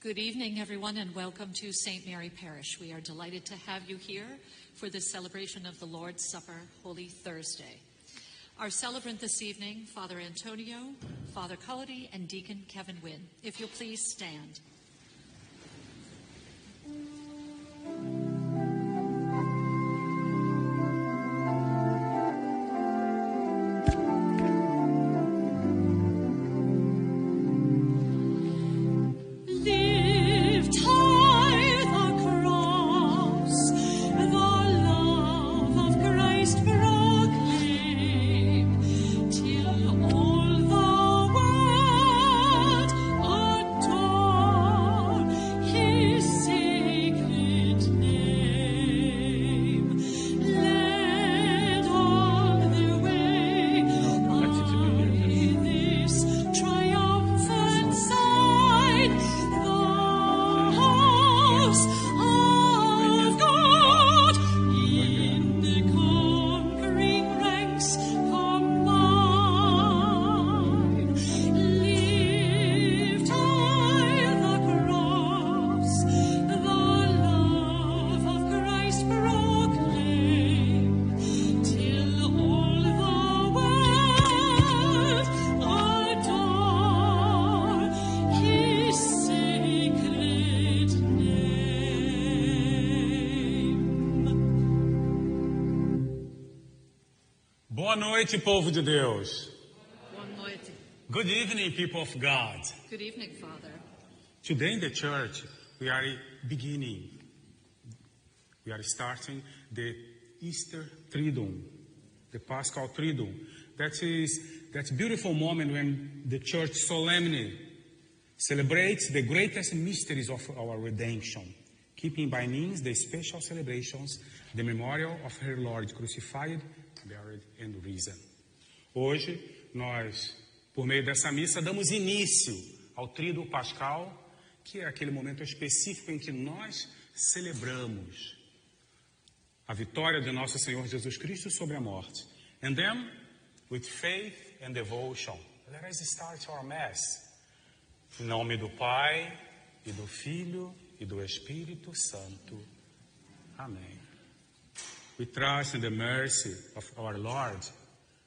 Good evening, everyone, and welcome to St. Mary Parish. We are delighted to have you here for this celebration of the Lord's Supper, Holy Thursday. Our celebrant this evening, Father Antonio, Father Cullity, and Deacon Kevin Wynn. If you'll please stand. Boa noite, povo de Deus. Boa noite. Good evening, people of God. Good evening, Father. Today in the church, we are starting the Easter Triduum, the Paschal Triduum. That's beautiful moment when the church solemnly celebrates the greatest mysteries of our redemption, keeping by means the special celebrations, the memorial of her Lord crucified, buried and risen. Hoje, nós, por meio dessa missa, damos início ao Tríduo Pascal, que é aquele momento específico em que nós celebramos a vitória de nosso Senhor Jesus Cristo sobre a morte. And then, with faith and devotion, let us start our Mass. Em nome do Pai, e do Filho, e do Espírito Santo. Amém. We trust in the mercy of our Lord,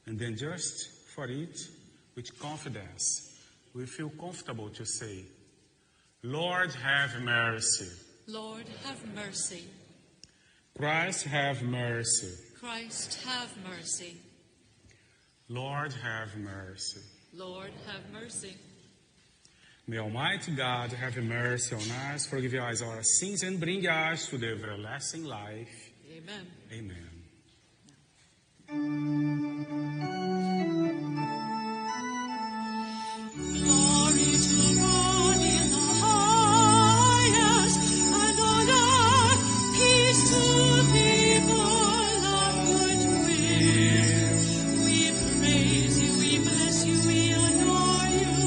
and then just for it, with confidence, we feel comfortable to say, Lord, have mercy. Lord, have mercy. Christ, have mercy. Christ, have mercy. Lord, have mercy. Lord, have mercy. May Almighty God have mercy on us, forgive us our sins, and bring us to the everlasting life. Amen. Amen. Glory to God in the highest, and on earth peace to people of good will. We praise you, we bless you, we adore you,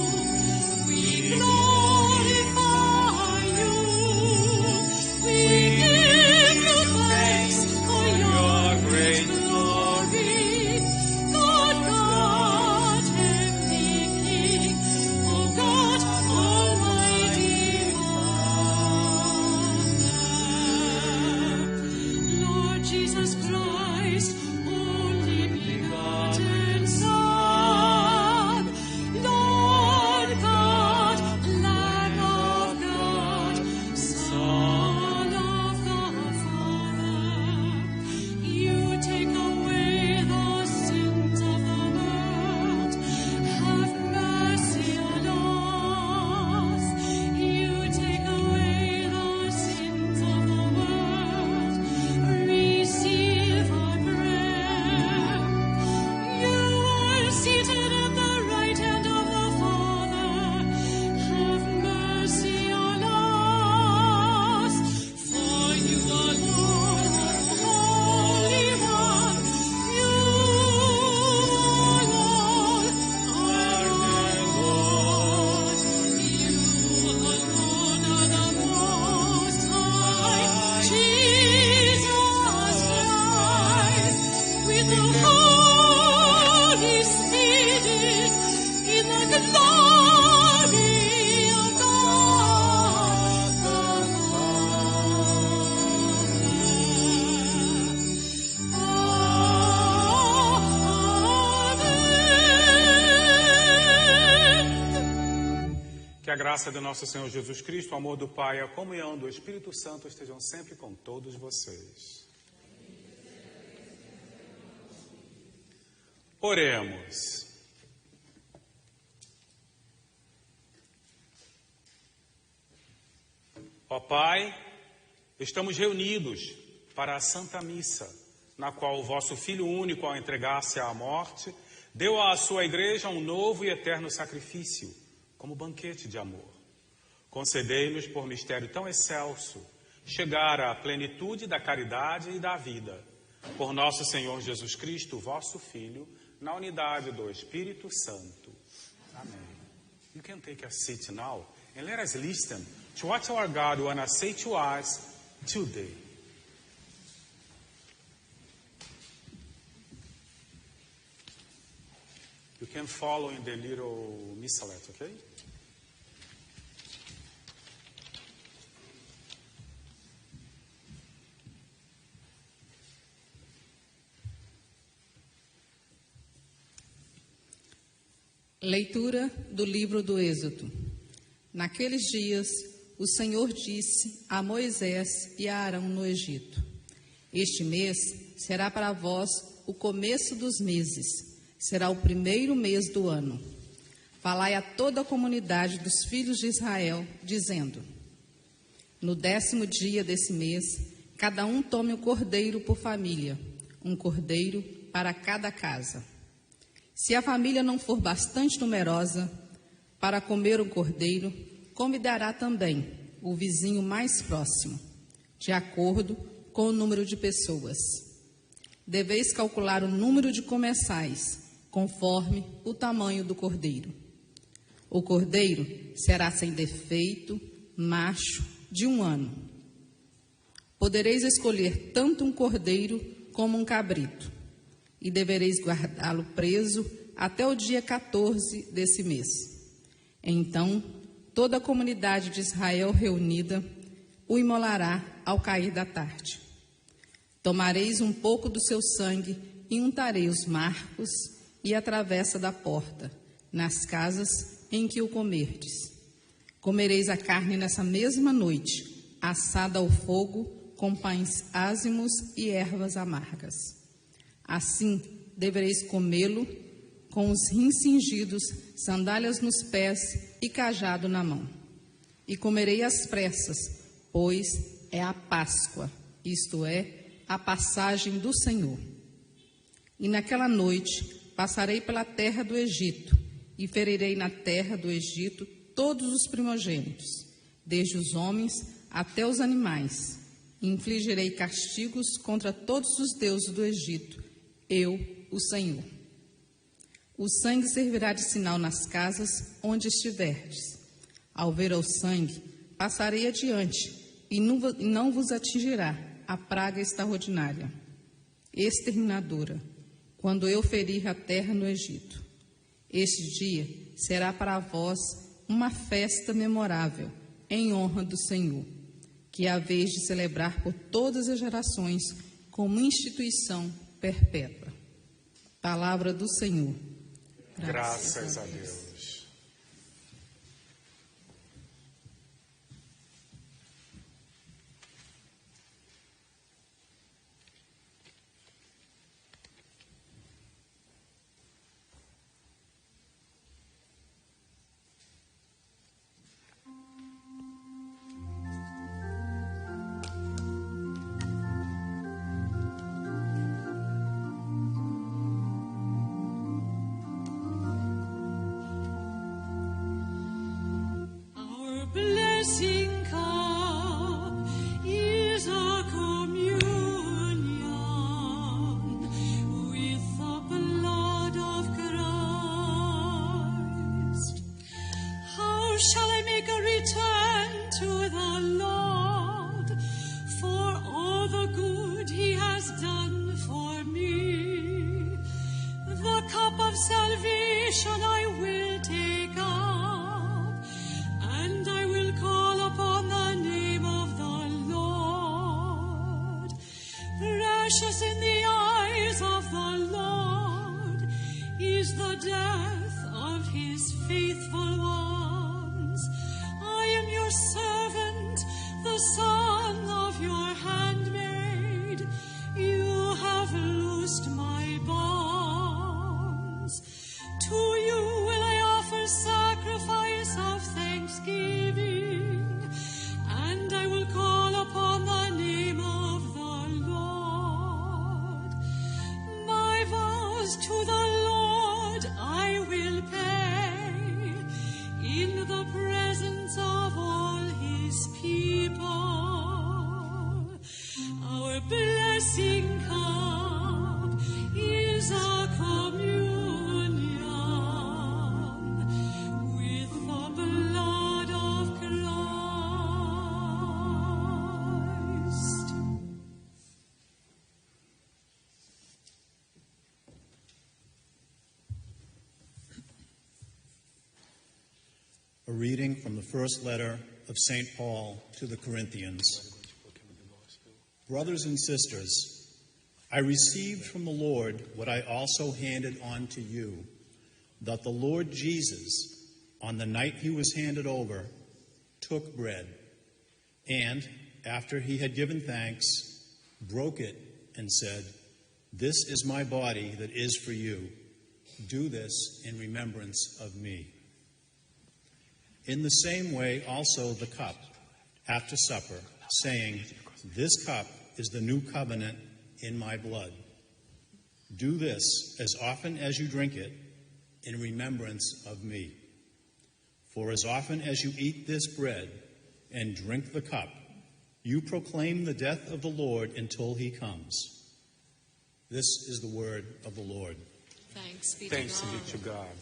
we glorify you, we give you thanks for your great glory. Que a graça do nosso Senhor Jesus Cristo, o amor do Pai e a comunhão do Espírito Santo estejam sempre com todos vocês. Oremos. Ó Pai, estamos reunidos para a Santa Missa, na qual o vosso Filho único, ao entregar-se à morte, deu à sua Igreja um novo e eterno sacrifício, como banquete de amor. Concedei-nos, por mistério tão excelso, chegar à plenitude da caridade e da vida. Por nosso Senhor Jesus Cristo, vosso Filho, na unidade do Espírito Santo. Amém. You can take a seat now and let us listen to what our God wants to say to us today. You can follow in the little missalette, okay? Leitura do livro do Êxodo. Naqueles dias, o Senhor disse a Moisés e a Arão no Egito: Este mês será para vós o começo dos meses, será o primeiro mês do ano. Falai a toda a comunidade dos filhos de Israel, dizendo: No 10º dia desse mês, cada um tome um cordeiro por família, um cordeiro para cada casa. Se a família não for bastante numerosa para comer um cordeiro, convidará também o vizinho mais próximo, de acordo com o número de pessoas. Deveis calcular o número de comensais, conforme o tamanho do cordeiro. O cordeiro será sem defeito, macho, de 1 ano. Podereis escolher tanto um cordeiro como um cabrito, e devereis guardá-lo preso até o dia 14 desse mês. Então, toda a comunidade de Israel reunida o imolará ao cair da tarde. Tomareis um pouco do seu sangue e untarei os marcos e a travessa da porta, nas casas em que o comerdes. Comereis a carne nessa mesma noite, assada ao fogo, com pães ázimos e ervas amargas. Assim, devereis comê-lo com os rins cingidos, sandálias nos pés e cajado na mão. E comerei às pressas, pois é a Páscoa, isto é, a passagem do Senhor. E naquela noite passarei pela terra do Egito, e ferirei na terra do Egito todos os primogênitos, desde os homens até os animais. E infligirei castigos contra todos os deuses do Egito, eu, o Senhor. O sangue servirá de sinal nas casas onde estiverdes. Ao ver o sangue, passarei adiante, e não vos atingirá a praga extraordinária, exterminadora, quando eu ferir a terra no Egito. Este dia será para vós uma festa memorável, em honra do Senhor, que haveis de celebrar por todas as gerações como instituição perpétua. Palavra do Senhor. Graças a Deus. Blessing cup is a communion with the blood of Christ. How shall I make a return to the Lord for all the good He has done for me? The cup of salvation I will take up, and I will call A reading from the first letter of St. Paul to the Corinthians. Brothers and sisters, I received from the Lord what I also handed on to you, that the Lord Jesus, on the night he was handed over, took bread, and, after he had given thanks, broke it and said, "This is my body that is for you. Do this in remembrance of me." In the same way also the cup, after supper, saying, "This cup is the new covenant in my blood. Do this as often as you drink it in remembrance of me. For as often as you eat this bread and drink the cup, you proclaim the death of the Lord until he comes." This is the word of the Lord. Thanks be Thanks to God. be to God.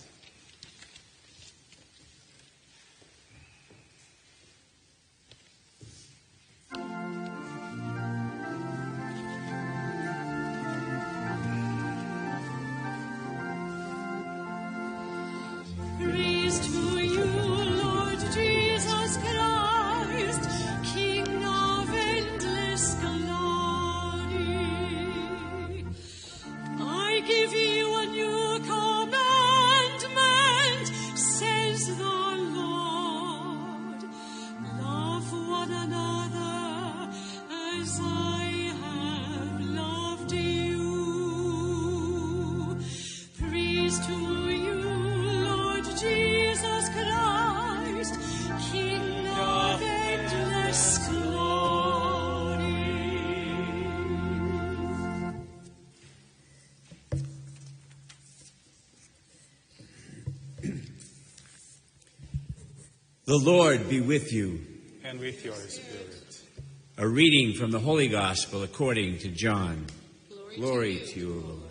Praise to you, Lord Jesus Christ, King of endless glory. I give you a new commandment, says the Lord. Love one another as I have loved you. Praise to you, Lord Jesus Christ, King of endless glory. The Lord be with you. And with your spirit. A reading from the Holy Gospel according to John. Glory to you, O Lord.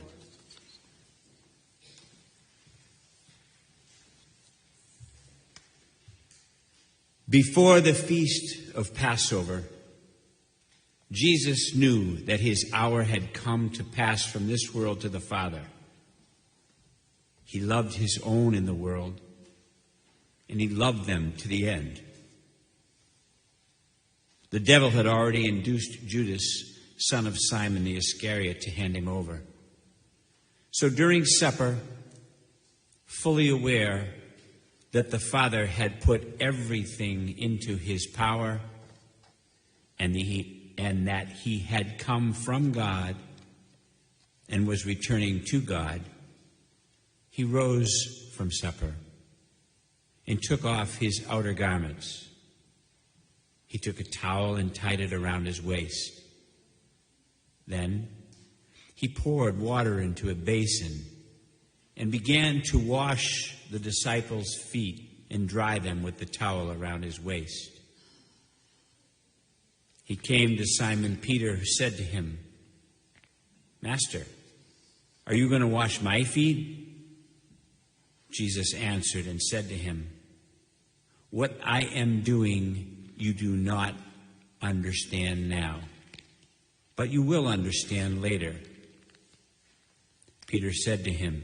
Before the feast of Passover, Jesus knew that his hour had come to pass from this world to the Father. He loved his own in the world, and he loved them to the end. The devil had already induced Judas, son of Simon the Iscariot, to hand him over. So during supper, fully aware that the Father had put everything into his power and that he had come from God and was returning to God, he rose from supper and took off his outer garments. He took a towel and tied it around his waist. Then he poured water into a basin and began to wash the disciples' feet and dry them with the towel around his waist. He came to Simon Peter, who said to him, "Master, are you going to wash my feet?" Jesus answered and said to him, "What I am doing you do not understand now, but you will understand later." Peter said to him,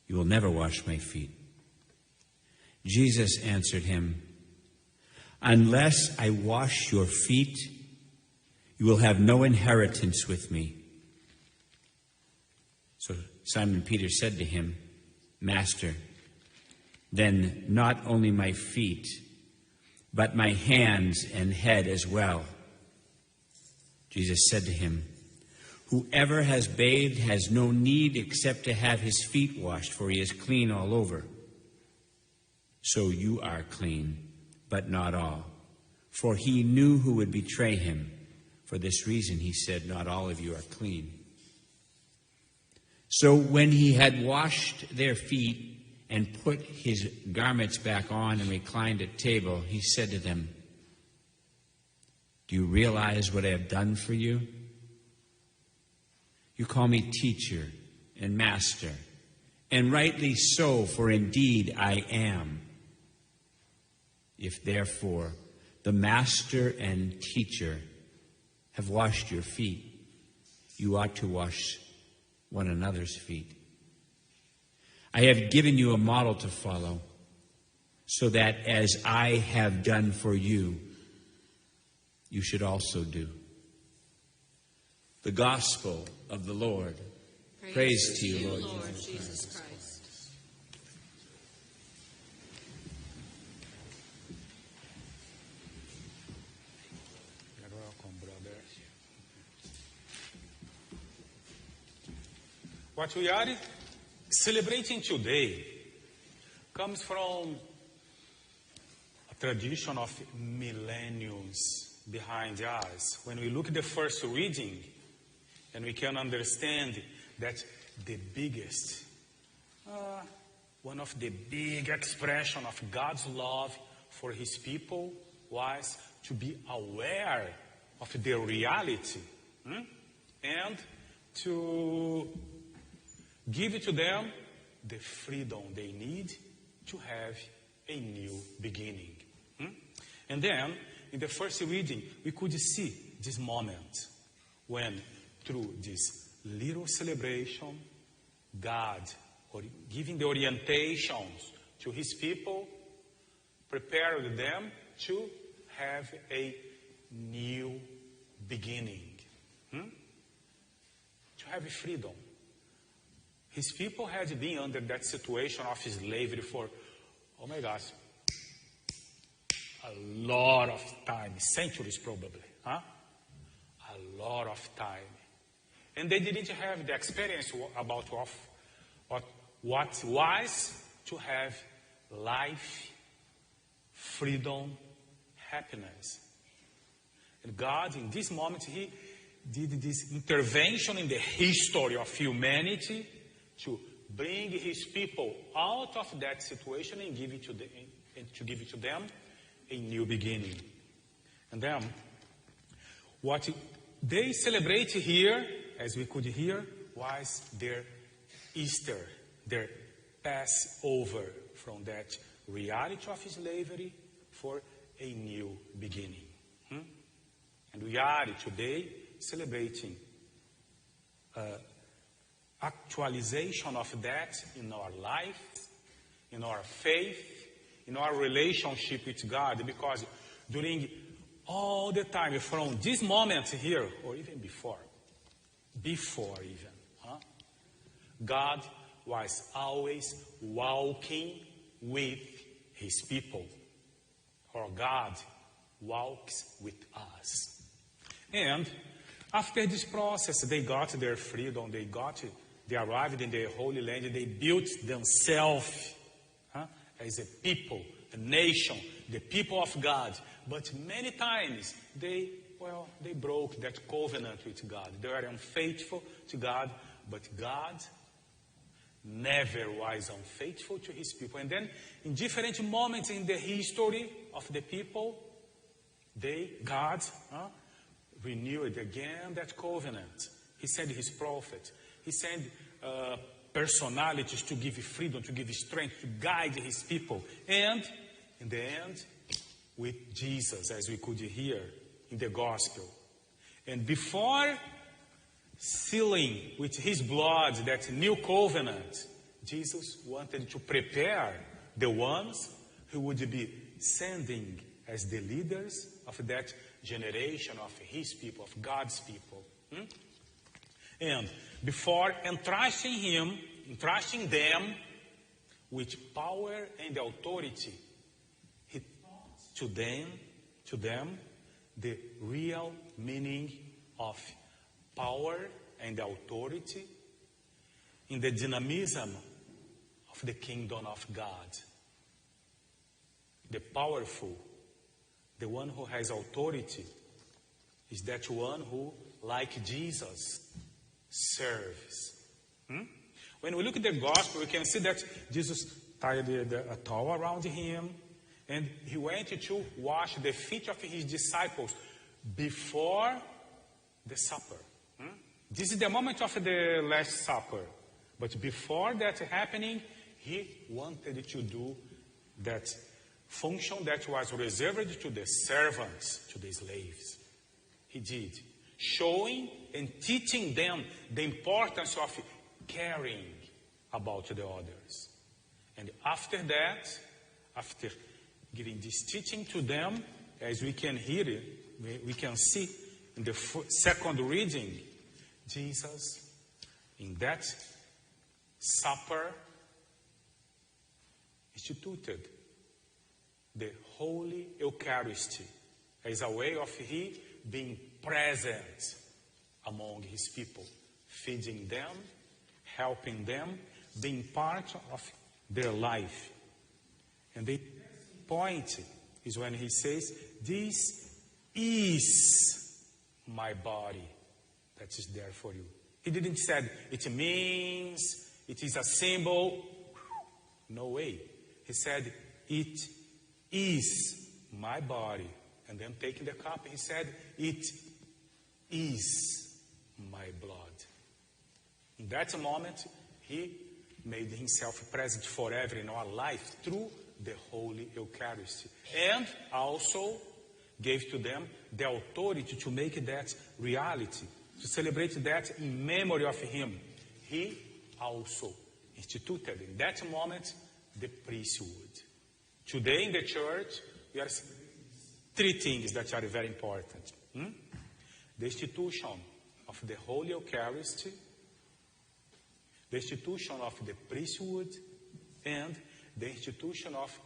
"You will never wash my feet." Jesus answered him, "Unless I wash your feet, you will have no inheritance with me." So Simon Peter said to him, "Master, then not only my feet, but my hands and head as well." Jesus said to him, "Whoever has bathed has no need except to have his feet washed, for he is clean all over. So you are clean, but not all." For he knew who would betray him. For this reason he said, "Not all of you are clean." So when he had washed their feet and put his garments back on and reclined at table, he said to them, "Do you realize what I have done for you? You call me teacher and master, and rightly so, for indeed I am. If therefore the master and teacher have washed your feet, you ought to wash one another's feet. I have given you a model to follow. so that as I have done for you, you should also do. The gospel of the Lord. Praise to you, Lord Jesus Christ. You're welcome, brother. What we are celebrating today comes from a tradition of millenniums behind us. When we look at the first reading, and we can understand that the biggest, one of the big expression of God's love for his people was to be aware of their reality and to give to them the freedom they need to have a new beginning. And then, in the first reading, we could see this moment when, through this little celebration, God, giving the orientations to his people, prepared them to have a new beginning, to have freedom. His people had been under that situation of slavery for, oh my gosh, a lot of time, centuries probably, a lot of time. And they didn't have the experience about what was to have life, freedom, happiness. And God, in this moment, he did this intervention in the history of humanity to bring his people out of that situation and give it to them a new beginning. And then, what they celebrate here, as we could hear, was their Easter, their Passover from that reality of slavery for a new beginning. And we are today celebrating actualization of that in our life, in our faith, in our relationship with God, because during all the time, from this moment here, or even before even, God was always walking with his people, or God walks with us. And after this process, they got their freedom, they arrived in the Holy Land, they built themselves as a people, a nation, the people of God. But many times they broke that covenant with God. They were unfaithful to God, but God never was unfaithful to his people. And then in different moments in the history of the people, God renewed again that covenant. He sent his prophet. He sent personalities to give freedom, to give strength, to guide his people. And in the end, with Jesus, as we could hear in the gospel. And before sealing with his blood that new covenant, Jesus wanted to prepare the ones who would be sending as the leaders of that generation of his people, of God's people. And before entrusting them with power and authority, he taught to them the real meaning of power and authority in the dynamism of the kingdom of God. The powerful, the one who has authority, is that one who, like Jesus, serves. When we look at the gospel, we can see that Jesus tied a towel around him, and he went to wash the feet of his disciples before the supper. This is the moment of the Last Supper. But before that happening, he wanted to do that function that was reserved to the servants, to the slaves. He did. Showing and teaching them the importance of caring about the others. And after that, after giving this teaching to them, as we can hear it, we can see in the second reading, Jesus, in that supper, instituted the Holy Eucharisty as a way of He being present among His people, feeding them, helping them, being part of their life. And the point is when He says, this is my body that is there for you. He didn't say, it means, it is a symbol. No way. He said, it is my body. And then taking the cup, He said, it is my blood. In that moment, He made Himself present forever in our life through the Holy Eucharisty. And also gave to them the authority to make that reality, to celebrate that in memory of Him. He also instituted in that moment the priesthood. Today in the church, we are seeing three things that are very important. The institution of the Holy Eucharisty, the institution of the priesthood, and the institution of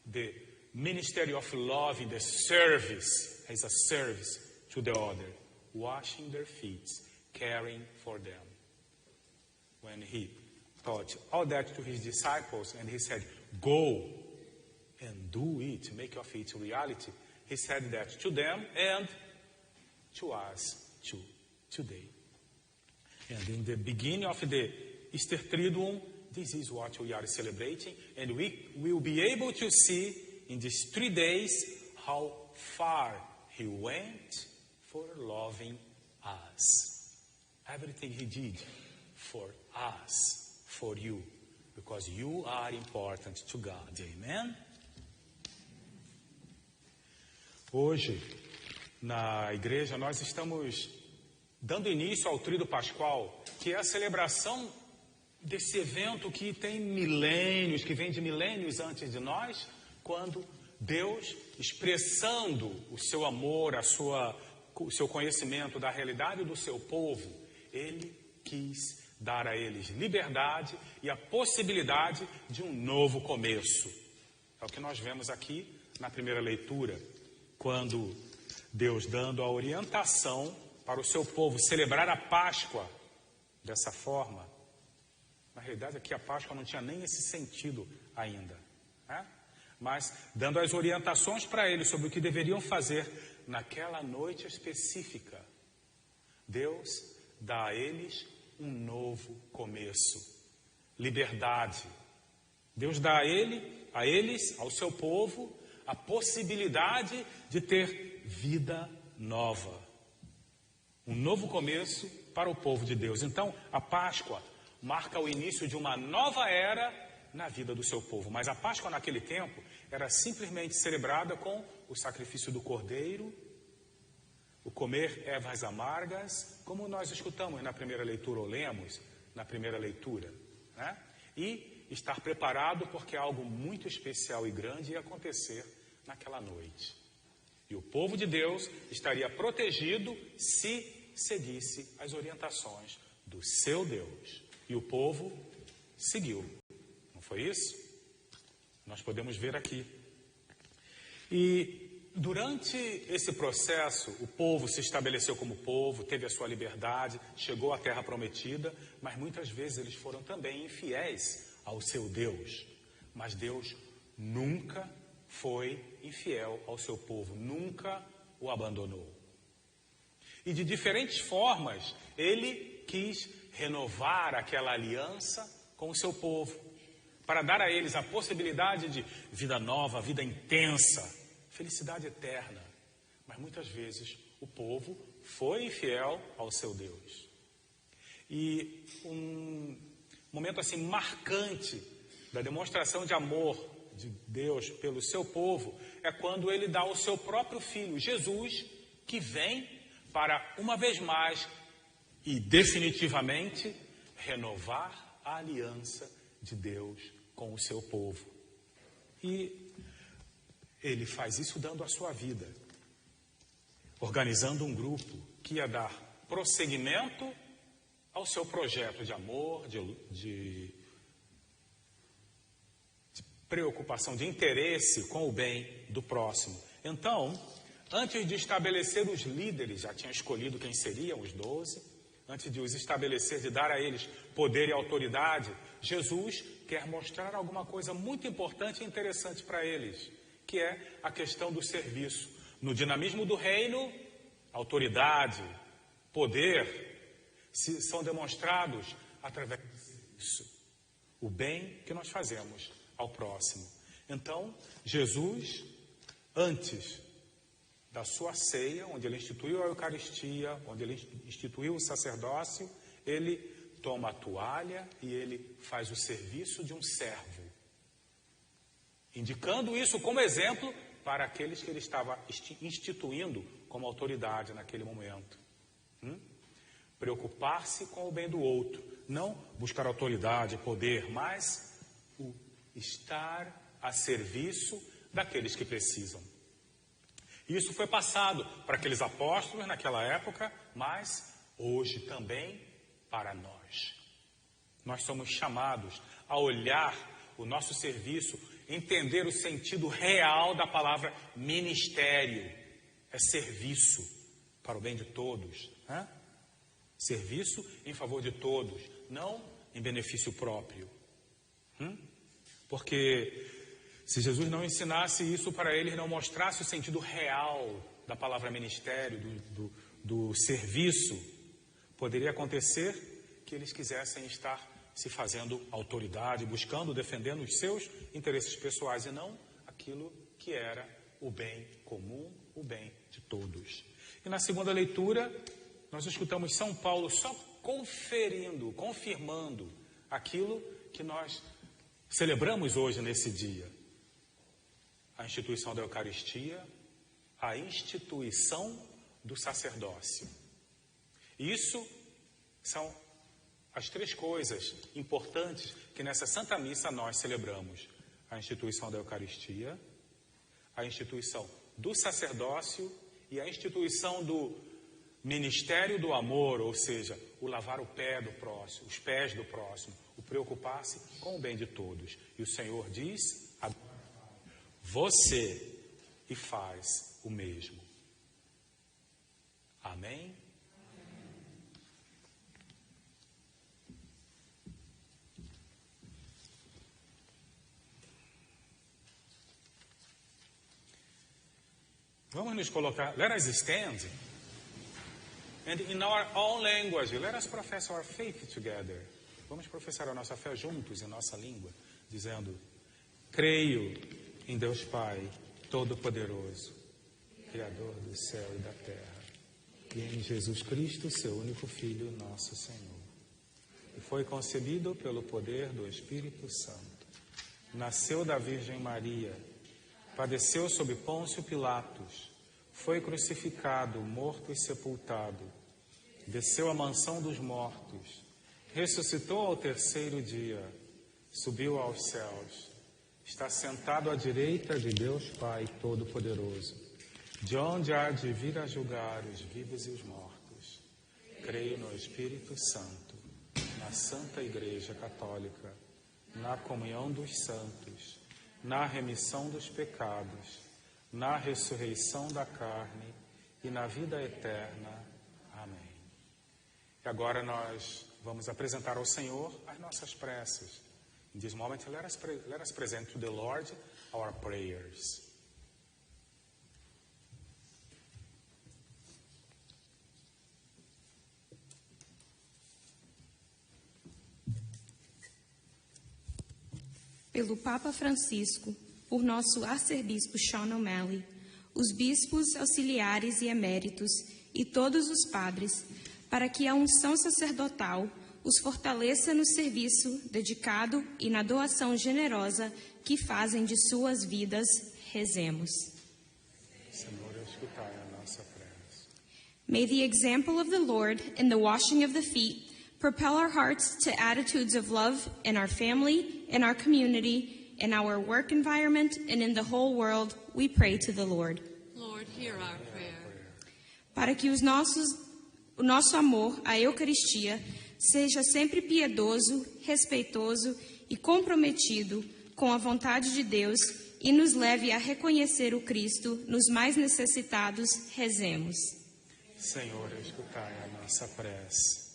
the ministry of love in the service, as a service to the other, washing their feet, caring for them. When He taught all that to His disciples, and He said, go and do it, make of it reality. He said that to them and to us too, today. And in the beginning of the Easter Triduum, this is what we are celebrating, and we will be able to see in these 3 days how far He went for loving us. Everything He did for us, for you, because you are important to God. Amen? Hoje, na igreja, nós estamos dando início ao Tríduo Pascual, que é a celebração desse evento que tem milênios, que vem de milênios antes de nós, quando Deus, expressando o seu amor, o seu conhecimento da realidade do seu povo, Ele quis dar a eles liberdade e a possibilidade de um novo começo. É o que nós vemos aqui na primeira leitura, quando Deus, dando a orientação para o seu povo celebrar a Páscoa dessa forma. Na realidade, aqui a Páscoa não tinha nem esse sentido ainda, né? Mas dando as orientações para eles sobre o que deveriam fazer naquela noite específica, Deus dá a eles um novo começo, liberdade. Deus dá a eles, ao seu povo, a possibilidade de ter vida nova. Um novo começo para o povo de Deus. Então, a Páscoa marca o início de uma nova era na vida do seu povo. Mas a Páscoa naquele tempo era simplesmente celebrada com o sacrifício do cordeiro, o comer ervas amargas, como nós escutamos na primeira leitura, ou lemos na primeira leitura, né? E estar preparado porque algo muito especial e grande ia acontecer naquela noite. E o povo de Deus estaria protegido se seguisse as orientações do seu Deus. E o povo seguiu. Não foi isso? Nós podemos ver aqui. E durante esse processo, o povo se estabeleceu como povo, teve a sua liberdade, chegou à terra prometida, mas muitas vezes eles foram também infiéis ao seu Deus. Mas Deus nunca foi infiel ao seu povo, nunca o abandonou. E de diferentes formas, Ele quis renovar aquela aliança com o seu povo, para dar a eles a possibilidade de vida nova, vida intensa, felicidade eterna. Mas muitas vezes o povo foi infiel ao seu Deus. E um momento assim marcante da demonstração de amor de Deus pelo seu povo é quando Ele dá o seu próprio Filho, Jesus, que vem para, uma vez mais e definitivamente, renovar a aliança de Deus com o seu povo. E Ele faz isso dando a sua vida, organizando um grupo que ia dar prosseguimento ao seu projeto de amor, de preocupação, de interesse com o bem do próximo. Então, antes de estabelecer os líderes, já tinha escolhido quem seriam os 12, antes de os estabelecer, de dar a eles poder e autoridade, Jesus quer mostrar alguma coisa muito importante e interessante para eles, que é a questão do serviço. No dinamismo do reino, autoridade, poder, são demonstrados através do serviço, o bem que nós fazemos ao próximo. Então, Jesus, antes da sua ceia, onde ele instituiu a Eucaristia, onde ele instituiu o sacerdócio, ele toma a toalha e ele faz o serviço de um servo, indicando isso como exemplo para aqueles que ele estava instituindo como autoridade naquele momento. Preocupar-se com o bem do outro, não buscar autoridade, poder, mas o estar a serviço daqueles que precisam. Isso foi passado para aqueles apóstolos naquela época, mas hoje também para nós. Nós somos chamados a olhar o nosso serviço, entender o sentido real da palavra ministério. É serviço para o bem de todos, né? Serviço em favor de todos, não em benefício próprio. Porque se Jesus não ensinasse isso para eles, não mostrasse o sentido real da palavra ministério, do serviço, poderia acontecer que eles quisessem estar se fazendo autoridade, buscando, defendendo os seus interesses pessoais e não aquilo que era o bem comum, o bem de todos. E na segunda leitura, nós escutamos São Paulo só confirmando aquilo que nós celebramos hoje nesse dia. A instituição da Eucaristia, a instituição do sacerdócio. Isso são as três coisas importantes que nessa Santa Missa nós celebramos. A instituição da Eucaristia, a instituição do sacerdócio e a instituição do ministério do amor, ou seja, o lavar o pé do próximo, os pés do próximo, o preocupar-se com o bem de todos. E o Senhor diz: você e faz o mesmo. Amém? Vamos nos colocar. Let us stand. And in our own language, let us profess our faith together. Vamos professar a nossa fé juntos em nossa língua, dizendo: creio em Deus Pai Todo-Poderoso, Criador do céu e da terra, e em Jesus Cristo, seu único Filho, nosso Senhor, que foi concebido pelo poder do Espírito Santo, nasceu da Virgem Maria, padeceu sob Pôncio Pilatos, foi crucificado, morto e sepultado, desceu à mansão dos mortos, ressuscitou ao terceiro dia, subiu aos céus, está sentado à direita de Deus Pai Todo-Poderoso, de onde há de vir a julgar os vivos e os mortos. Creio no Espírito Santo, na Santa Igreja Católica, na comunhão dos santos, na remissão dos pecados, na ressurreição da carne e na vida eterna. Amém. E agora nós vamos apresentar ao Senhor as nossas preces. In this moment, let us present to the Lord our prayers. Pelo Papa Francisco, por nosso arcebispo Sean O'Malley, os bispos auxiliares e eméritos e todos os padres, para que a unção sacerdotal os fortaleça no serviço dedicado e na doação generosa que fazem de suas vidas, rezemos. Senhor, escutai a nossa prece. May the example of the Lord in the washing of the feet propel our hearts to attitudes of love in our family, in our community, in our work environment, and in the whole world, we pray to the Lord. Lord, hear our prayer. Para que o nosso amor à Eucaristia seja sempre piedoso, respeitoso e comprometido com a vontade de Deus e nos leve a reconhecer o Cristo nos mais necessitados, rezemos. Senhor, escutai a nossa prece.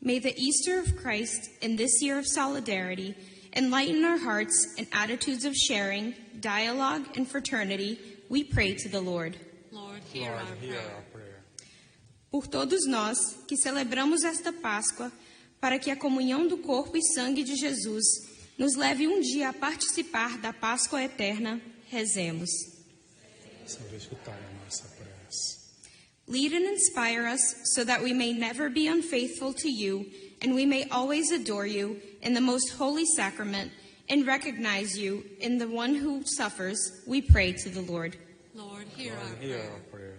May the Easter of Christ in this year of solidarity enlighten our hearts and attitudes of sharing, dialogue, and fraternity, we pray to the Lord. Lord, hear Lord, our hear prayer. our prayer. Por todos nós que celebramos esta Páscoa, para que a comunhão do corpo e sangue de Jesus nos leve um dia a participar da Páscoa eterna, rezemos. Senhor, escutai a nossa prece. Lead and inspire us so that we may never be unfaithful to you, and we may always adore you in the most holy sacrament and recognize you in the one who suffers, we pray to the Lord. Lord, hear our Lord, hear prayer. our prayer.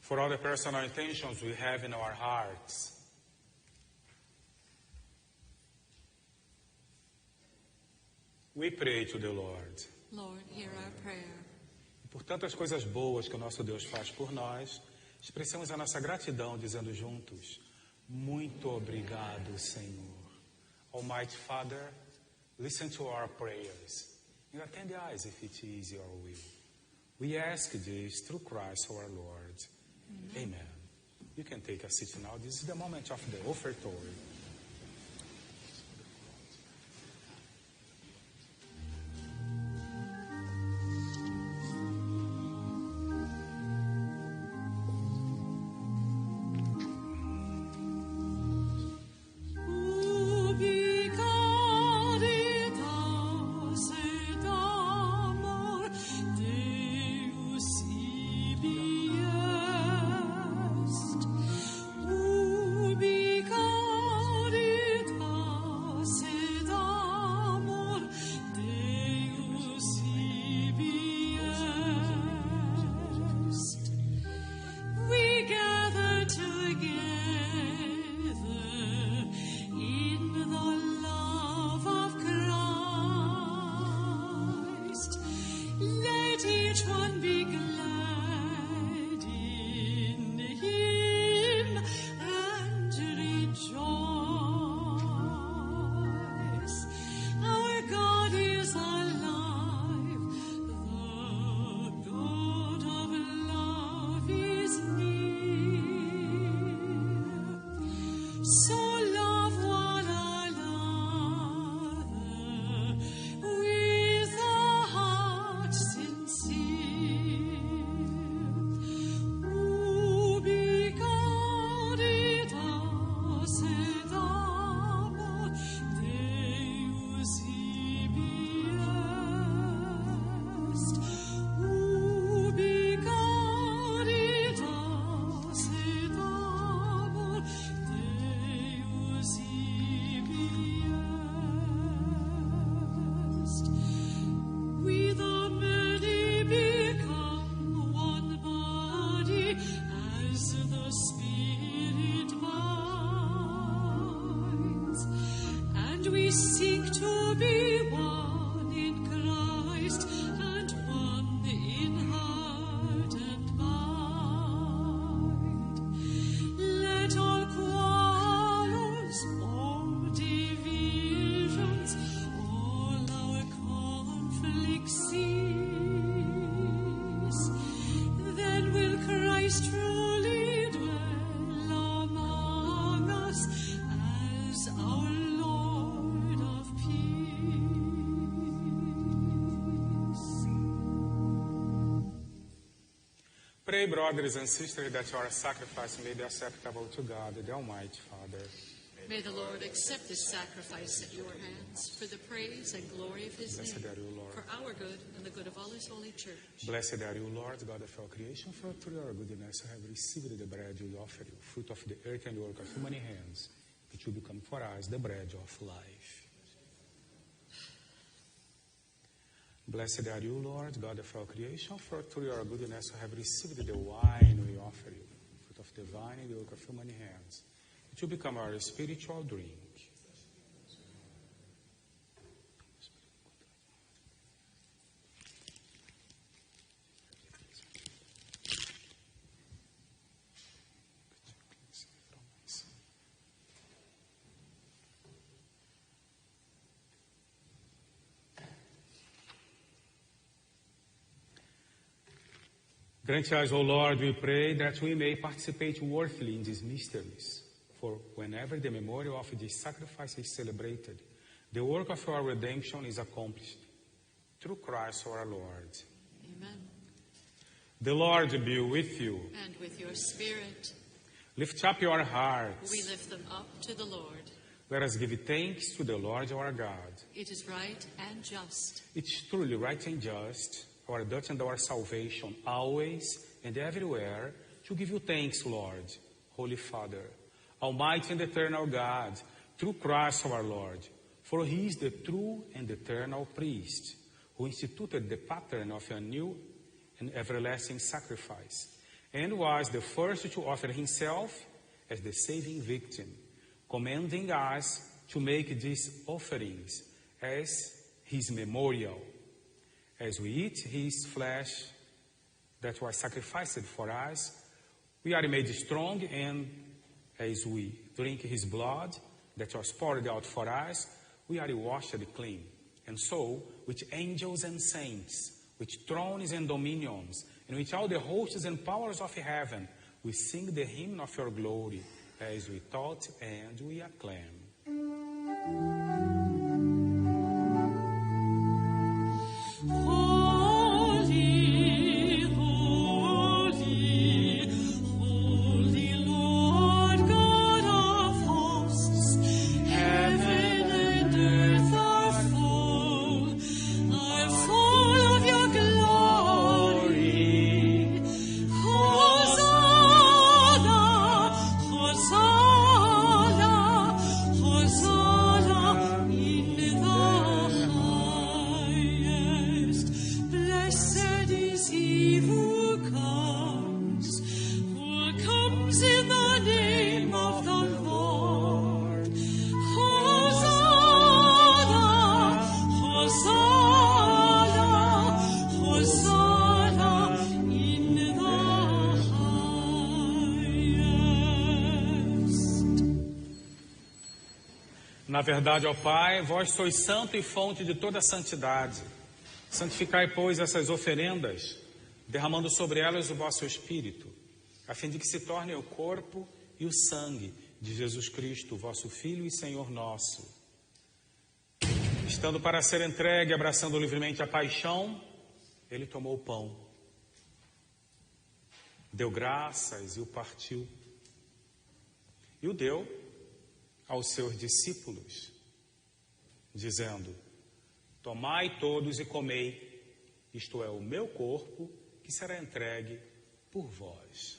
For all the personal intentions we have in our hearts, we pray to the Lord. Lord, hear our prayer. Por tantas coisas boas que o nosso Deus faz por nós, expressamos a nossa gratidão dizendo juntos: muito obrigado, Senhor. Almighty Father, listen to our prayers and attend the eyes if it is your will. We ask this through Christ our Lord. Amen. You can take a seat now. This is the moment of the offertory. Ubi caritas et amor Deus ibi est. Ubi caritas et amor Deus ibi est. We gather together in the love of Christ. Let each one be glad in Him and rejoice. Our God is alive. The God of love is near. So love one another with a heart sincere. Ubi caritas et amor Deus ibi est. Ubi caritas et amor Deus ibi est. We the many become one body as the Spirit binds, and we seek to be one in Christ and one in heart and mind. Let all quarrels, all divisions, all our conflicts cease. Then will Christ truly dwell among us as our Lord of peace. Pray, brothers and sisters, that your sacrifice may be acceptable to God, the Almighty Father. May the Lord accept this sacrifice at your hands for the praise and glory of His Blessed name, are you, Lord. for our good and the good of all His holy church. Blessed are you, Lord, God of all creation, for through your goodness you have received the bread we offer you, fruit of the earth and work of human hands, which will become for us the bread of life. Blessed are you, Lord, God of all creation, for through your goodness you have received the wine we offer you, fruit of the vine and the work of human hands, which will become our spiritual drink. Grant us, O Lord, we pray, that we may participate worthily in these mysteries. For whenever the memorial of this sacrifice is celebrated, the work of our redemption is accomplished. Through Christ our Lord. Amen. The Lord be with you. And with your spirit, Lift up your hearts. we lift them up to the Lord. Let us give thanks to the Lord our God. It is right and just. It's truly right and just, our duty and our salvation, always and everywhere, to give you thanks, Lord, Holy Father, Almighty and eternal God, through Christ our Lord. For he is the true and eternal priest, who instituted the pattern of a new and everlasting sacrifice, and was the first to offer himself as the saving victim, commanding us to make these offerings as his memorial. As we eat his flesh that was sacrificed for us, we are made strong, and as we drink his blood that was poured out for us, we are washed clean. And so, with angels and saints, with thrones and dominions, and with all the hosts and powers of heaven, we sing the hymn of your glory, as we taught and we acclaim. Holy, holy, holy Lord God of hosts, heaven and earth are full of your glory. Hosanna, Hosanna, Hosanna in the highest. Blessed is he who comes in the name of the Lord. Hosanna, Hosanna, Hosanna in the highest. Na verdade, ó Pai, vós sois santo e fonte de toda santidade. Santificai, pois, essas oferendas, derramando sobre elas o vosso Espírito, a fim de que se tornem o corpo e o sangue de Jesus Cristo, vosso Filho e Senhor nosso. Estando para ser entregue, abraçando livremente a paixão, ele tomou o pão, deu graças e o partiu, e o deu aos seus discípulos, dizendo: tomai todos e comei, isto é o meu corpo, que será entregue por vós.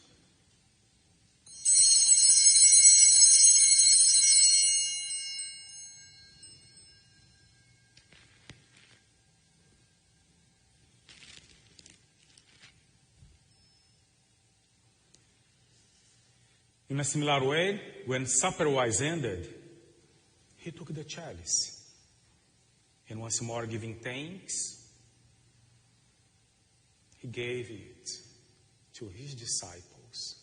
In a similar way, when supper was ended, he took the chalice, and once more giving thanks, he gave it to his disciples,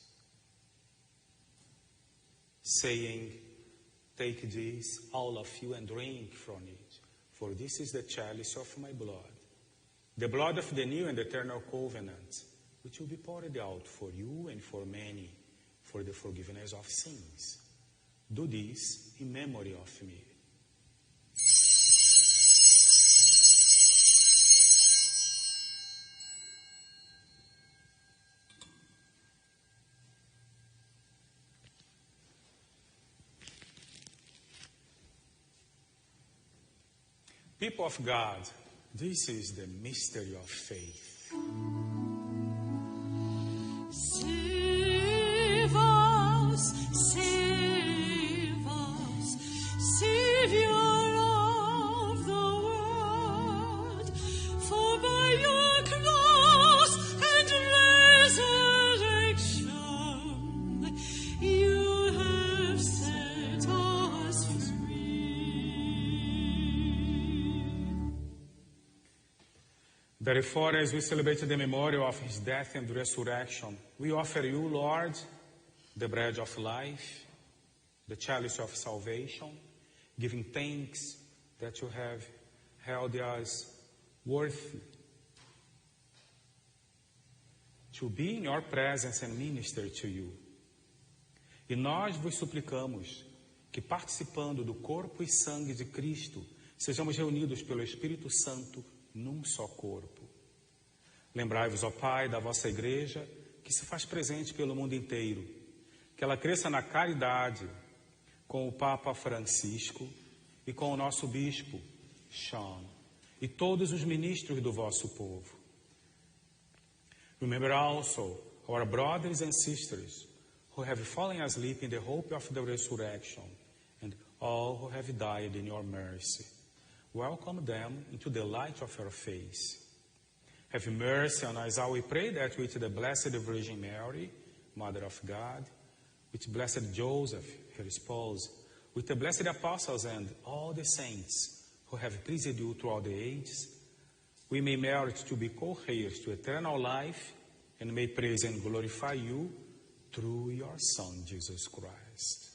saying, take this, all of you, and drink from it, for this is the chalice of my blood, the blood of the new and eternal covenant, which will be poured out for you and for many, for the forgiveness of sins. Do this in memory of me. People of God, this is the mystery of faith. Save us, Savior of the world, for by your cross and resurrection you have set us free. Therefore, as we celebrate the memorial of his death and resurrection, we offer you, Lord, the bread of life, the chalice of salvation, giving thanks that you have held us worthy to be in your presence and minister to you. E nós vos suplicamos que, participando do corpo e sangue de Cristo, sejamos reunidos pelo Espírito Santo num só corpo. Lembrai-vos, ó Pai, da vossa igreja, que se faz presente pelo mundo inteiro, que ela cresça na caridade com o Papa Francisco e com o nosso bispo, Sean, e todos os ministros do vosso povo. Remember also our brothers and sisters who have fallen asleep in the hope of the resurrection, and all who have died in your mercy. Welcome them into the light of your face. Have mercy on us all, we pray, that with the Blessed Virgin Mary, Mother of God, with Blessed Joseph, her spouse, with the blessed apostles and all the saints who have pleased you throughout the ages, we may merit to be co-heirs to eternal life and may praise and glorify you through your Son, Jesus Christ.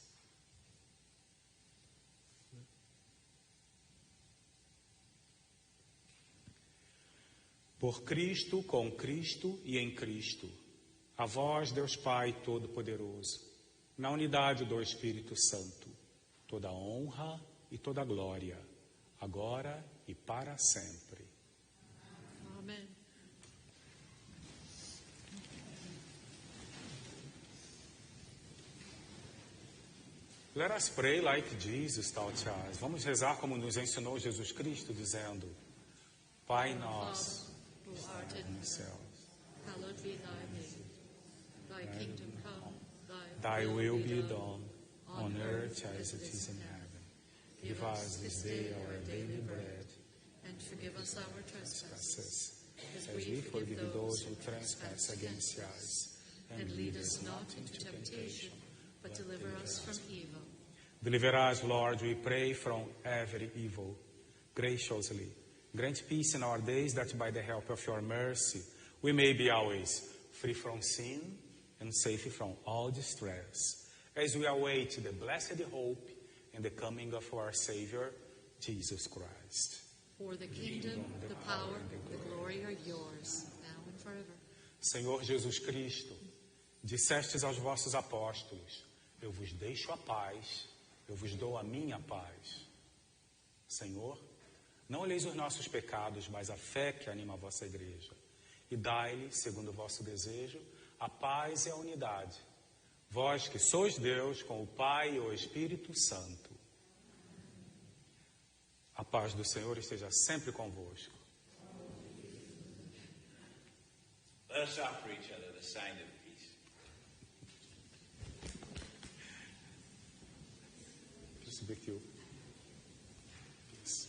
Por Cristo, com Cristo e em Cristo, a vós, Deus Pai Todo-Poderoso, na unidade do Espírito Santo, toda honra e toda glória, agora e para sempre. Amen. Let us pray like Jesus taught us. Vamos rezar como nos ensinou Jesus Cristo, dizendo: Pai nosso, Who art in nos céus, hallowed be thy name. Thy kingdom come, thy will be done, on earth as it is in heaven. Give us this day our daily bread, and forgive us our trespasses, as we forgive those who trespass against us. and lead us not into temptation, but deliver us from evil. Deliver us, Lord, we pray, from every evil. Graciously grant peace in our days, that by the help of your mercy we may be always free from sin and safe from all distress, as we await the blessed hope and the coming of our Savior, Jesus Christ. For the kingdom, the power, the glory are yours, now and forever. Senhor Jesus Cristo, dissestes aos vossos apóstolos: eu vos deixo a paz, eu vos dou a minha paz. Senhor, não olheis os nossos pecados, mas a fé que anima a vossa igreja. E dai-lhe, segundo o vosso desejo, a paz e a unidade. Vós que sois Deus, com o Pai e o Espírito Santo. A paz do Senhor esteja sempre convosco. Let us offer each other the sign of peace. Just with you. Peace.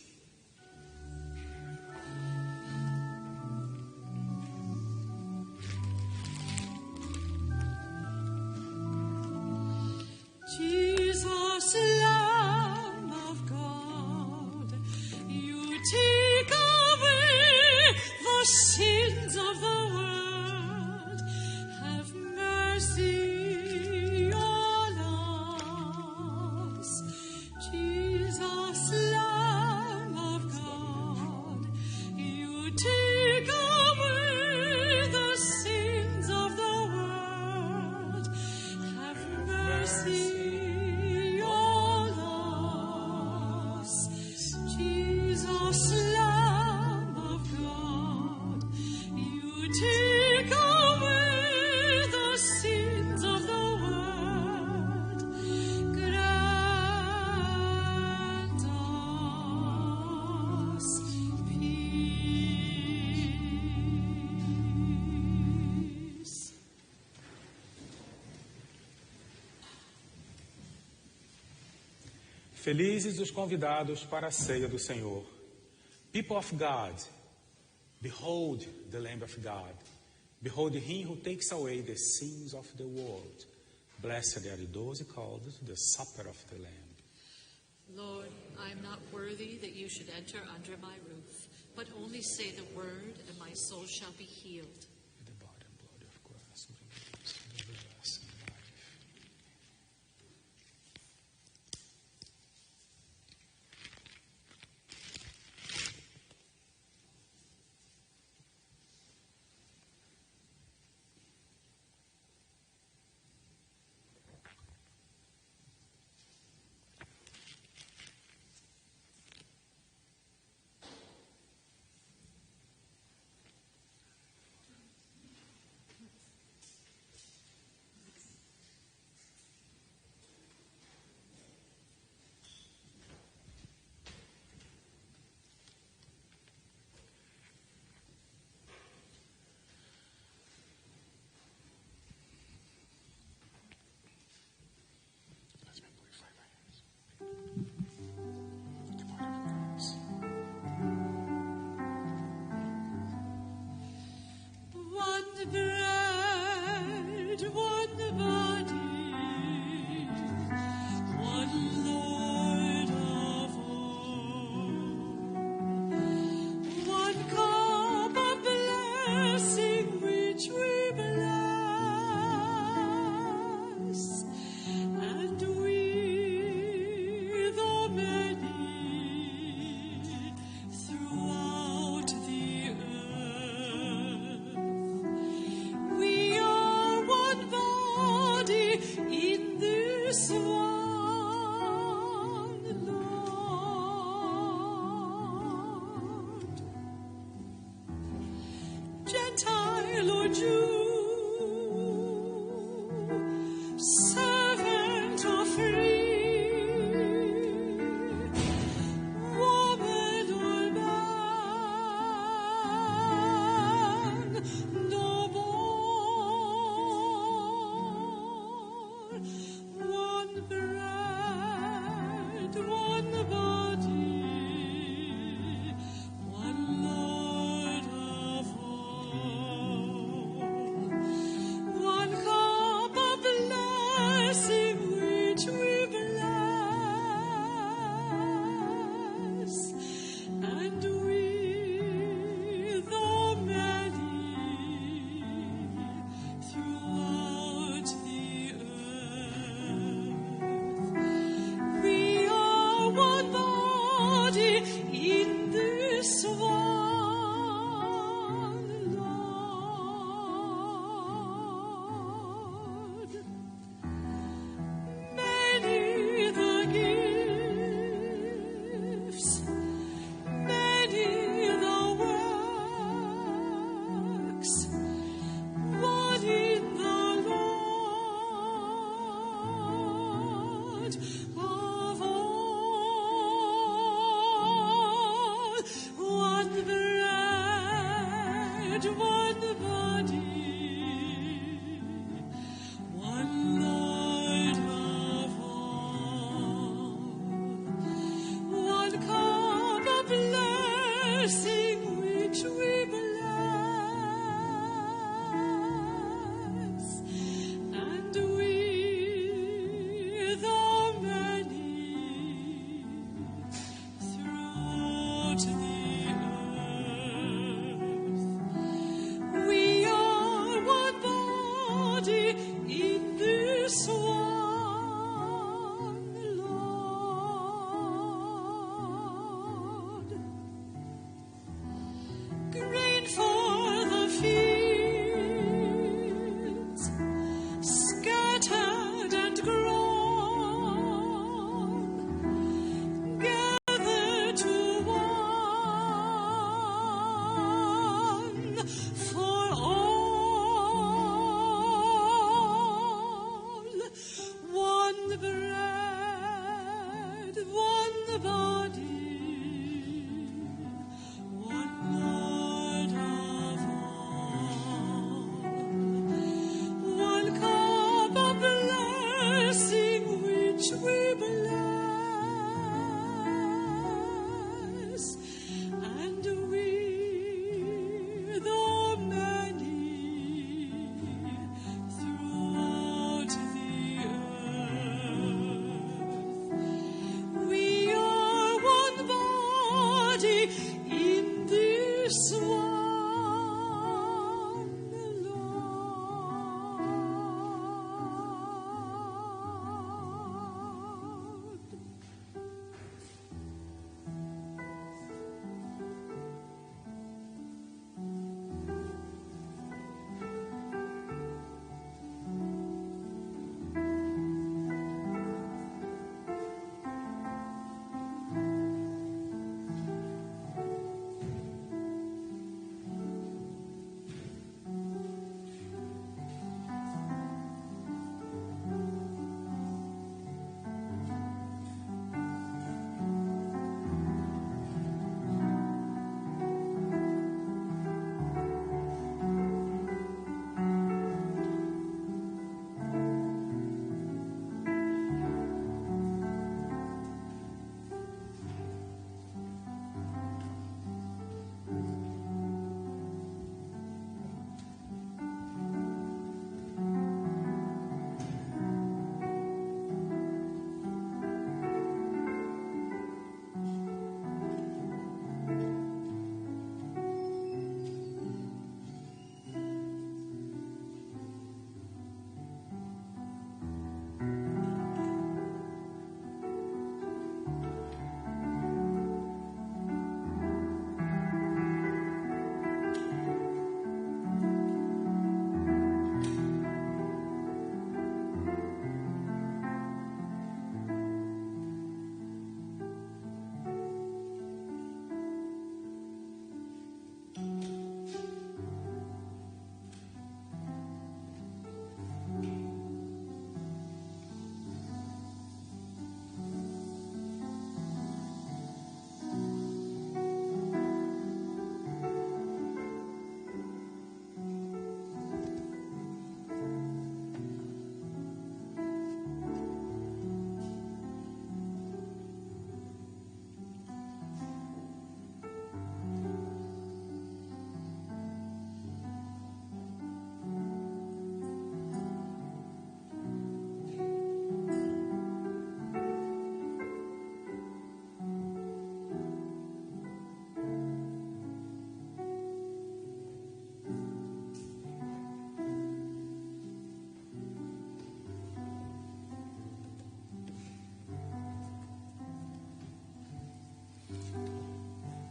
Jesus, Lamb of God, you take away the sins of the world. Have mercy on us. Jesus, Lamb of God, you take away the sins of the world. Have mercy on us. Jesus, Lamb of God, you take away the sins of the world. Grant us peace. Felizes os convidados para a ceia do Senhor. People of God, behold the Lamb of God. Behold him who takes away the sins of the world. Blessed are those called to the supper of the Lamb. Lord, I am not worthy that you should enter under my roof, but only say the word, and my soul shall be healed. The body and blood of Christ bring us to the everlasting life.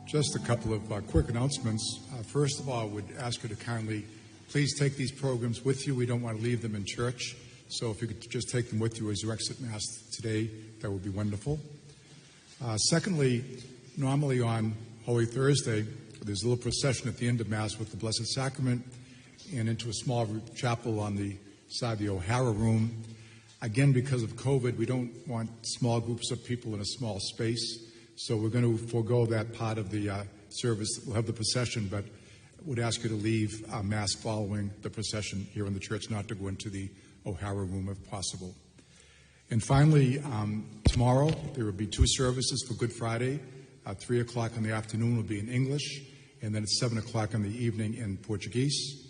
Just a couple of quick announcements. First of all, I would ask you to kindly please take these programs with you. We don't want to leave them in church. So if you could just take them with you as you exit Mass today, that would be wonderful. Secondly, normally on Holy Thursday, there's a little procession at the end of Mass with the Blessed Sacrament and into a small chapel on the side of the O'Hara room. Again, because of COVID, we don't want small groups of people in a small space. So we're going to forego that part of the service. We'll have the procession, but would ask you to leave Mass following the procession here in the church, not to go into the O'Hara room if possible. And finally, tomorrow there will be 2 services for Good Friday. 3 o'clock in the afternoon will be in English, and then at 7 o'clock in the evening in Portuguese.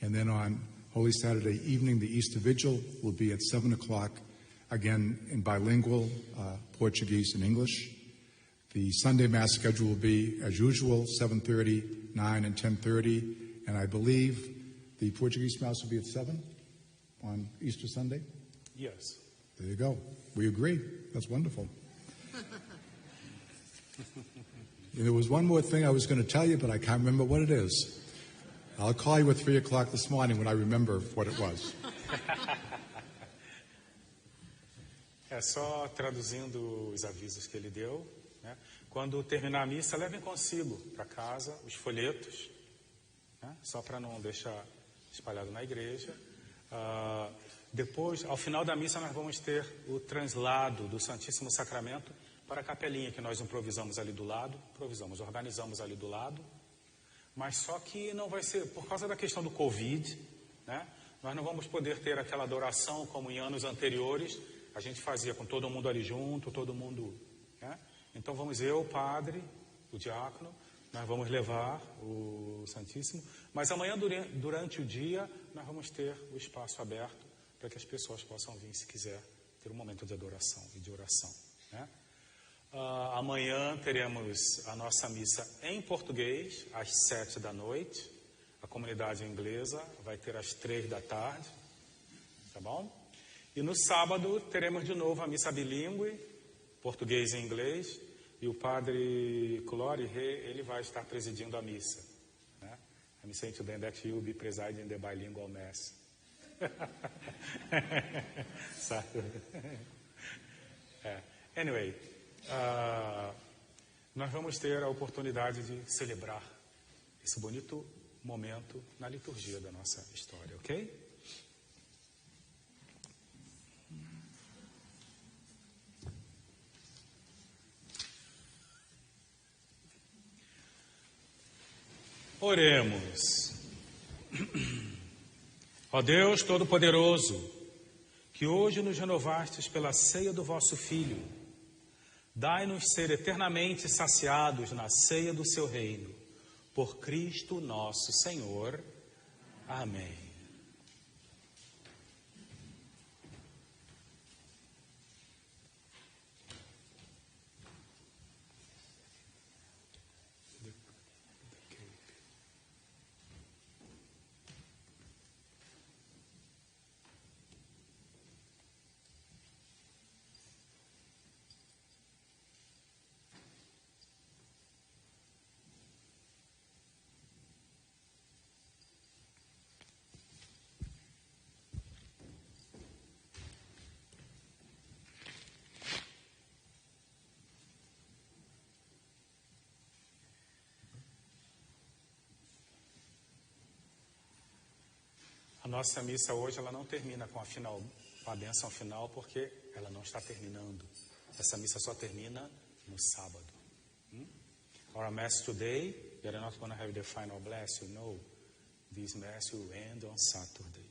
And then on Holy Saturday evening, the Easter Vigil will be at 7 o'clock, again in bilingual, Portuguese and English. The Sunday Mass schedule will be, as usual, 7:30, 9, and 10:30. And I believe the Portuguese Mass will be at 7 on Easter Sunday. Yes. There you go. We agree. That's wonderful. And there was one more thing I was going to tell you, but I can't remember what it is. I'll call you at 3 o'clock this morning when I remember what it was. É só traduzindo os avisos que ele deu, né? Quando terminar a missa, levem consigo para casa os folhetos, né? Só para não deixar espalhado na igreja. Depois, ao final da missa, nós vamos ter o translado do Santíssimo Sacramento para a capelinha que nós improvisamos ali do lado, organizamos ali do lado, mas só que não vai ser, por causa da questão do Covid, né? Nós não vamos poder ter aquela adoração como em anos anteriores, a gente fazia com todo mundo ali junto, todo mundo, né? Então vamos eu, o padre, o diácono, nós vamos levar o Santíssimo, mas amanhã durante o dia nós vamos ter o espaço aberto para que as pessoas possam vir, se quiser, ter um momento de adoração e de oração, né? Amanhã teremos a nossa missa em português, às 7 da noite. A comunidade inglesa vai ter às 3 da tarde, tá bom? E no sábado teremos de novo a missa bilíngue, português e inglês, e o padre Clore, ele vai estar presidindo a missa, né? I'm saying to them that he will be presiding the bilingual mass. Anyway, nós vamos ter a oportunidade de celebrar esse bonito momento na liturgia da nossa história, ok? Oremos. Ó Deus Todo-Poderoso, que hoje nos renovastes pela ceia do vosso Filho, dai-nos ser eternamente saciados na ceia do seu reino, por Cristo nosso Senhor. Amém. A nossa missa hoje, ela não termina com a bênção final, porque ela não está terminando. Essa missa só termina no sábado. Our Mass today, we are not going to have the final bless, you know. This Mass will end on Saturday.